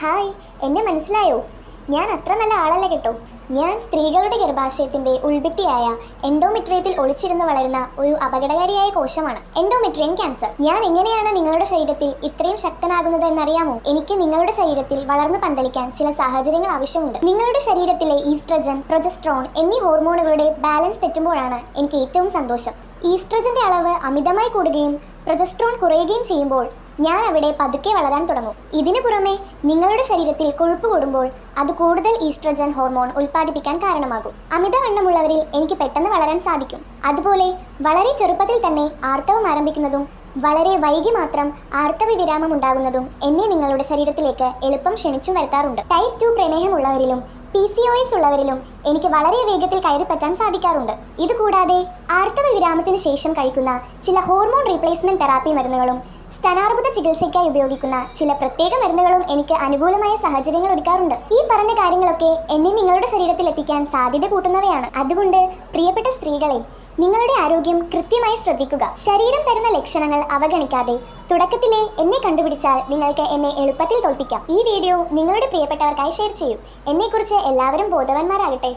Hi, എന്നെ മനസ്സിലായോ? ഞാൻ അത്ര നല്ല ആളല്ല കേട്ടോ. ഞാൻ സ്ത്രീകളുടെ ഗർഭാശയത്തിന്റെ ഉൾഭിത്തിയായ എൻഡോമെട്രിയത്തിൽ ഒളിച്ചിരുന്ന് വളരുന്ന ഒരു അപകടകാരിയായ കോശമാണ് എൻഡോമെട്രിയം ക്യാൻസർ. ഞാൻ എങ്ങനെയാണ് നിങ്ങളുടെ ശരീരത്തിൽ ഇത്രയും ശക്തനാകുന്നത് എന്നറിയാമോ? എനിക്ക് നിങ്ങളുടെ ശരീരത്തിൽ വളർന്നു പന്തലിക്കാൻ ചില സാഹചര്യങ്ങൾ ആവശ്യമുണ്ട്. നിങ്ങളുടെ ശരീരത്തിലെ ഈസ്ട്രജൻ, പ്രൊജസ്ട്രോൺ എന്നീ ഹോർമോണുകളുടെ ബാലൻസ് തെറ്റുമ്പോഴാണ് എനിക്ക് ഏറ്റവും സന്തോഷം. ഈസ്ട്രജന്റെ അളവ് അമിതമായി കൂടുകയും പ്രൊജസ്ട്രോൺ കുറയുകയും ചെയ്യുമ്പോൾ ഞാൻ അവിടെ പതുക്കെ വളരാൻ തുടങ്ങും. ഇതിനു പുറമെ നിങ്ങളുടെ ശരീരത്തിൽ കൊഴുപ്പ് കൂടുമ്പോൾ അത് കൂടുതൽ ഈസ്ട്രജൻ ഹോർമോൺ ഉൽപ്പാദിപ്പിക്കാൻ കാരണമാകും. അമിതവണ്ണമുള്ളവരിൽ എനിക്ക് പെട്ടെന്ന് വളരാൻ സാധിക്കും. അതുപോലെ വളരെ ചെറുപ്പത്തിൽ തന്നെ ആർത്തവം ആരംഭിക്കുന്നതും വളരെ വൈകി മാത്രം ആർത്തവ വിരാമം ഉണ്ടാകുന്നതും എന്നെ നിങ്ങളുടെ ശരീരത്തിലേക്ക് എളുപ്പം ക്ഷണിച്ചും വരുത്താറുണ്ട്. ടൈപ്പ് 2 പ്രമേഹമുള്ളവരിലും PCOS ഉള്ളവരിലും എനിക്ക് വളരെ വേഗത്തിൽ കയറിപ്പറ്റാൻ സാധിക്കാറുണ്ട്. ഇതുകൂടാതെ ആർത്തവ വിരാമത്തിന് ശേഷം കഴിക്കുന്ന ചില ഹോർമോൺ റീപ്ലേസ്മെന്റ് തെറാപ്പി മരുന്നുകളും സ്തനാർബുദ ചികിത്സയ്ക്കായി ഉപയോഗിക്കുന്ന ചില പ്രത്യേക മരുന്നുകളും എനിക്ക് അനുകൂലമായ സാഹചര്യങ്ങൾ ഒരുക്കാറുണ്ട്. ഈ പറഞ്ഞ കാര്യങ്ങളൊക്കെ എന്നെ നിങ്ങളുടെ ശരീരത്തിൽ എത്തിക്കാൻ സാധ്യത കൂട്ടുന്നവയാണ്. അതുകൊണ്ട് പ്രിയപ്പെട്ട സ്ത്രീകളെ, നിങ്ങളുടെ ആരോഗ്യം കൃത്യമായി ശ്രദ്ധിക്കുക. ശരീരം തരുന്ന ലക്ഷണങ്ങൾ അവഗണിക്കാതെ തുടക്കത്തിലെ എന്നെ കണ്ടുപിടിച്ചാൽ നിങ്ങൾക്ക് എന്നെ എളുപ്പത്തിൽ തോൽപ്പിക്കാം. ഈ വീഡിയോ നിങ്ങളുടെ പ്രിയപ്പെട്ടവർക്കായി ഷെയർ ചെയ്യൂ. എന്നെക്കുറിച്ച് എല്ലാവരും ബോധവാന്മാരാകട്ടെ.